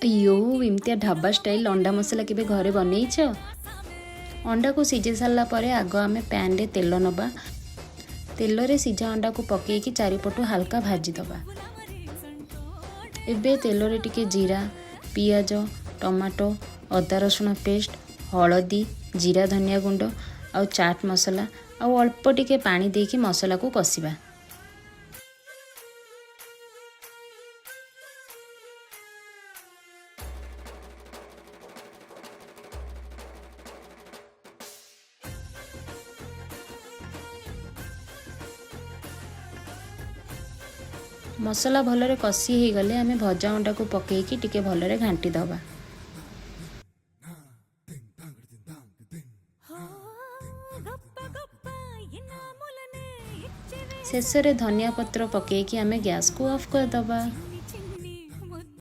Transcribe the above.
अयो इमतिया ढाबा स्टाइल अंडा मसला केबे घरे बनईछ। अंडा को सिझे सारा पर आग आम पैन रे तेल नबा। तेल रे सिझा अंडा को पकईकी चारिपटू हल्का भाजीदबा। एबे तेल रे टिके जीरा पियाज टमाटो अदा रसुण पेस्ट हलदी जीरा धनिया गुंड आउ चाट मसला आउ अल्प टिके पानी देकी मसला को कषिबा। मसला भलरे कषि हो गले आमे भजा अंडा को पकईकी टिके भलरे घांटी दबा। शेष रे धनिया पत्र पकईकी आमे गैस को ऑफ कर दबा।